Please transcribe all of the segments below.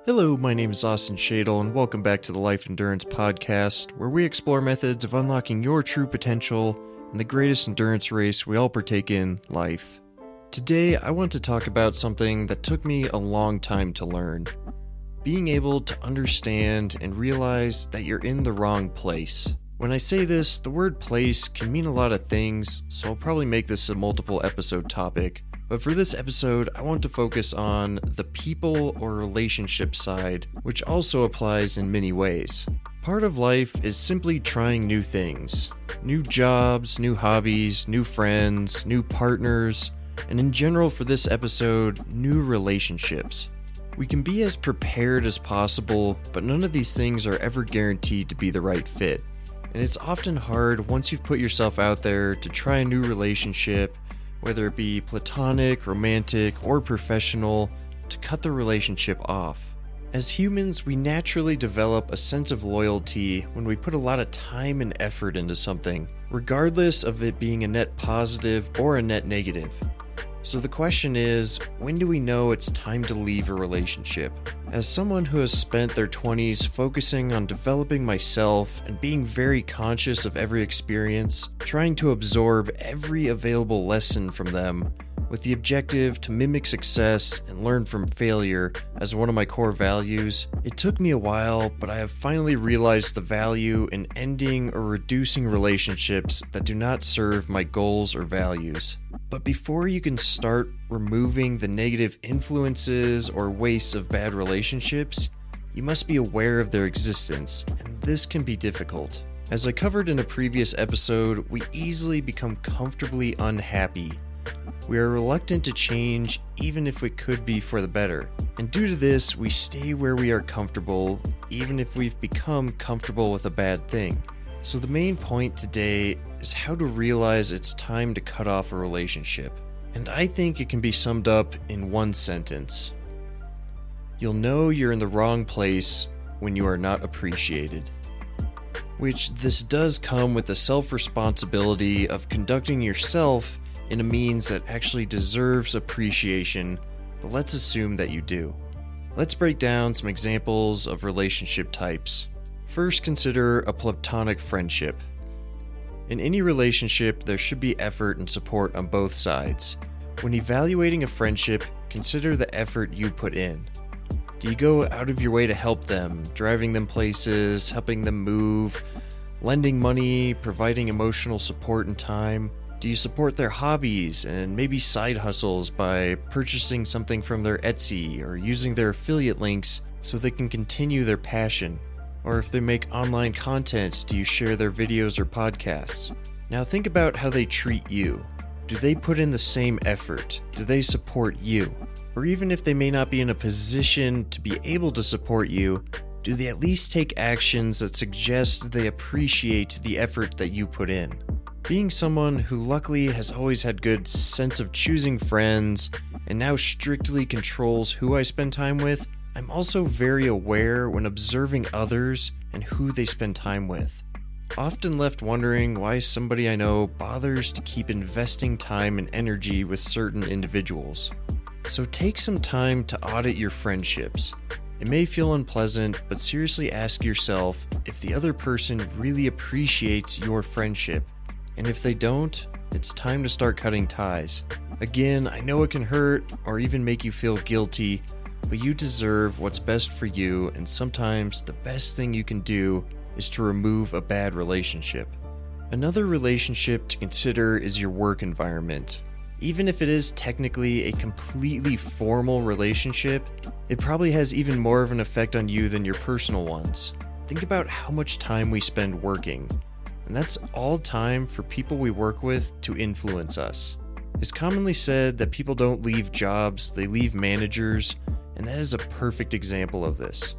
Hello, my name is Austin Shadle, and welcome back to the Life Endurance Podcast, where we explore methods of unlocking your true potential in the greatest endurance race we all partake in, life. Today, I want to talk about something that took me a long time to learn. Being able to understand and realize that you're in the wrong place. When I say this, the word place can mean a lot of things, so I'll probably make this a multiple episode topic. But for this episode, I want to focus on the people or relationship side, which also applies in many ways. Part of life is simply trying new things. New jobs, new hobbies, new friends, new partners, and in general for this episode, new relationships. We can be as prepared as possible, but none of these things are ever guaranteed to be the right fit. And it's often hard once you've put yourself out there to try a new relationship, whether it be platonic, romantic, or professional, to cut the relationship off. As humans, we naturally develop a sense of loyalty when we put a lot of time and effort into something, regardless of it being a net positive or a net negative. So the question is, when do we know it's time to leave a relationship? As someone who has spent their 20s focusing on developing myself and being very conscious of every experience, trying to absorb every available lesson from them, with the objective to mimic success and learn from failure as one of my core values, it took me a while, but I have finally realized the value in ending or reducing relationships that do not serve my goals or values. But before you can start removing the negative influences or wastes of bad relationships, you must be aware of their existence, and this can be difficult. As I covered in a previous episode, we easily become comfortably unhappy. We are reluctant to change even if it could be for the better. And due to this, we stay where we are comfortable even if we've become comfortable with a bad thing. So the main point today is how to realize it's time to cut off a relationship. And I think it can be summed up in one sentence. You'll know you're in the wrong place when you are not appreciated. Which this does come with the self-responsibility of conducting yourself in a means that actually deserves appreciation, but let's assume that you do. Let's break down some examples of relationship types. First, consider a platonic friendship. In any relationship, there should be effort and support on both sides. When evaluating a friendship, consider the effort you put in. Do you go out of your way to help them, driving them places, helping them move, lending money, providing emotional support and time? Do you support their hobbies and maybe side hustles by purchasing something from their Etsy or using their affiliate links so they can continue their passion? Or if they make online content, do you share their videos or podcasts? Now think about how they treat you. Do they put in the same effort? Do they support you? Or even if they may not be in a position to be able to support you, do they at least take actions that suggest they appreciate the effort that you put in? Being someone who luckily has always had good sense of choosing friends and now strictly controls who I spend time with, I'm also very aware when observing others and who they spend time with. Often left wondering why somebody I know bothers to keep investing time and energy with certain individuals. So take some time to audit your friendships. It may feel unpleasant, but seriously ask yourself if the other person really appreciates your friendship. And if they don't, it's time to start cutting ties. Again, I know it can hurt or even make you feel guilty, but you deserve what's best for you, and sometimes the best thing you can do is to remove a bad relationship. Another relationship to consider is your work environment. Even if it is technically a completely formal relationship, it probably has even more of an effect on you than your personal ones. Think about how much time we spend working. And that's all time for people we work with to influence us. It's commonly said that people don't leave jobs, they leave managers, and that is a perfect example of this.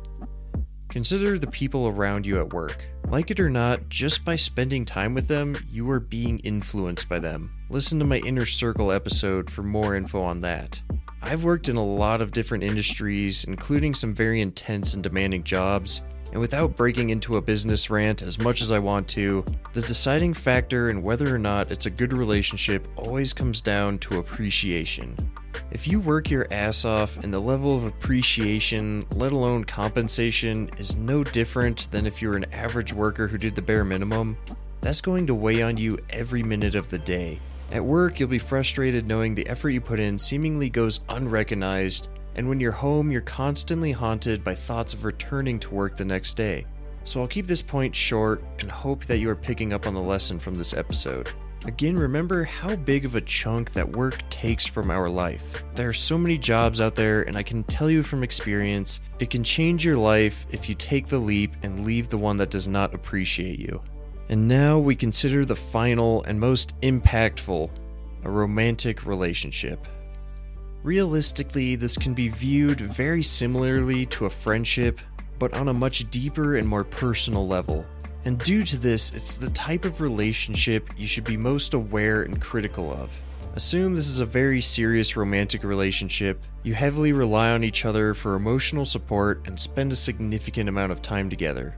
Consider the people around you at work. Like it or not, just by spending time with them, you are being influenced by them. Listen to my Inner Circle episode for more info on that. I've worked in a lot of different industries, including some very intense and demanding jobs, and without breaking into a business rant as much as I want to, the deciding factor in whether or not it's a good relationship always comes down to appreciation. If you work your ass off and the level of appreciation, let alone compensation, is no different than if you're an average worker who did the bare minimum, that's going to weigh on you every minute of the day. At work, you'll be frustrated knowing the effort you put in seemingly goes unrecognized, and when you're home, you're constantly haunted by thoughts of returning to work the next day. So I'll keep this point short and hope that you are picking up on the lesson from this episode. Again, remember how big of a chunk that work takes from our life. There are so many jobs out there, and I can tell you from experience, it can change your life if you take the leap and leave the one that does not appreciate you. And now we consider the final and most impactful, a romantic relationship. Realistically, this can be viewed very similarly to a friendship, but on a much deeper and more personal level. And due to this, it's the type of relationship you should be most aware and critical of. Assume this is a very serious romantic relationship, you heavily rely on each other for emotional support and spend a significant amount of time together.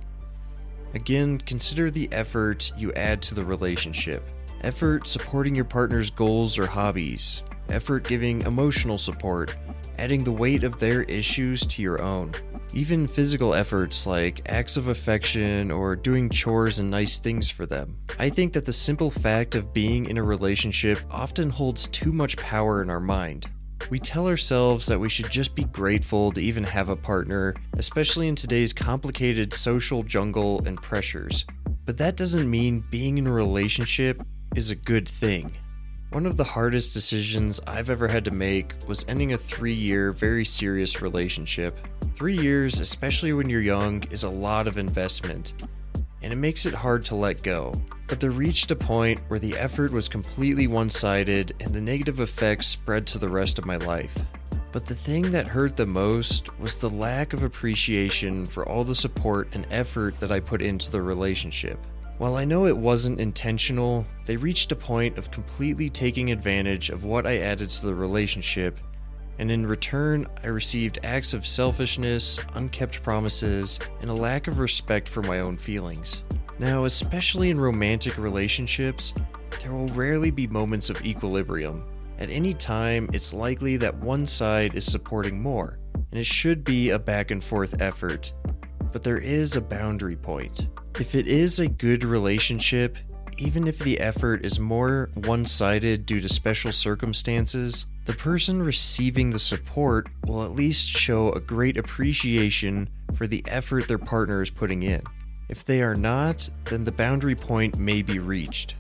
Again, consider the effort you add to the relationship. Effort supporting your partner's goals or hobbies. Effort giving emotional support, adding the weight of their issues to your own. Even physical efforts like acts of affection or doing chores and nice things for them. I think that the simple fact of being in a relationship often holds too much power in our mind. We tell ourselves that we should just be grateful to even have a partner, especially in today's complicated social jungle and pressures. But that doesn't mean being in a relationship is a good thing. One of the hardest decisions I've ever had to make was ending a 3-year, very serious relationship. 3 years, especially when you're young, is a lot of investment, and it makes it hard to let go. But there reached a point where the effort was completely one-sided and the negative effects spread to the rest of my life. But the thing that hurt the most was the lack of appreciation for all the support and effort that I put into the relationship. While I know it wasn't intentional, they reached a point of completely taking advantage of what I added to the relationship, and in return, I received acts of selfishness, unkept promises, and a lack of respect for my own feelings. Now, especially in romantic relationships, there will rarely be moments of equilibrium. At any time, it's likely that one side is supporting more, and it should be a back and forth effort. But there is a boundary point. If it is a good relationship, even if the effort is more one-sided due to special circumstances, the person receiving the support will at least show a great appreciation for the effort their partner is putting in. If they are not, then the boundary point may be reached.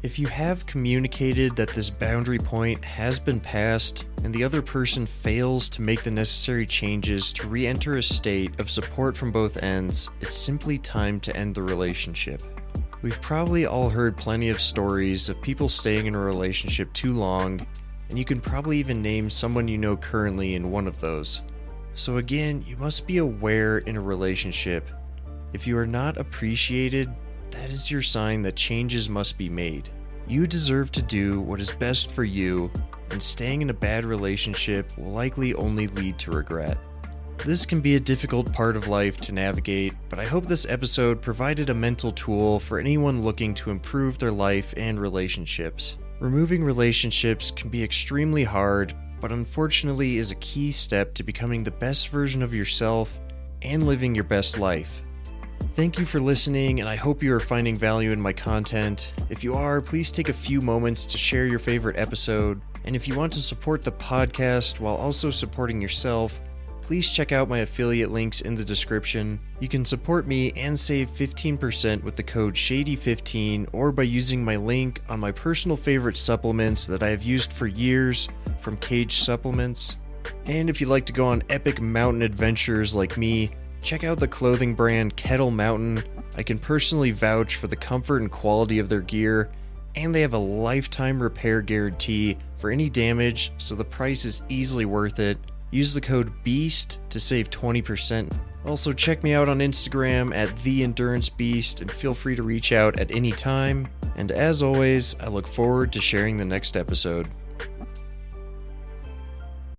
If you have communicated that this boundary point has been passed and the other person fails to make the necessary changes to re-enter a state of support from both ends, it's simply time to end the relationship. We've probably all heard plenty of stories of people staying in a relationship too long, and you can probably even name someone you know currently in one of those. So again, you must be aware in a relationship. If you are not appreciated, that is your sign that changes must be made. You deserve to do what is best for you, and staying in a bad relationship will likely only lead to regret. This can be a difficult part of life to navigate, but I hope this episode provided a mental tool for anyone looking to improve their life and relationships. Removing relationships can be extremely hard, but unfortunately is a key step to becoming the best version of yourself and living your best life. Thank you for listening, and I hope you are finding value in my content. If you are, please take a few moments to share your favorite episode. And if you want to support the podcast while also supporting yourself, please check out my affiliate links in the description. You can support me and save 15% with the code SHADY15 or by using my link on my personal favorite supplements that I have used for years from Cage Supplements. And if you'd like to go on epic mountain adventures like me, check out the clothing brand Kettle Mountain. I can personally vouch for the comfort and quality of their gear, and they have a lifetime repair guarantee for any damage, so the price is easily worth it. Use the code BEAST to save 20%. Also, check me out on Instagram at endurancebeast, and feel free to reach out at any time. And as always, I look forward to sharing the next episode.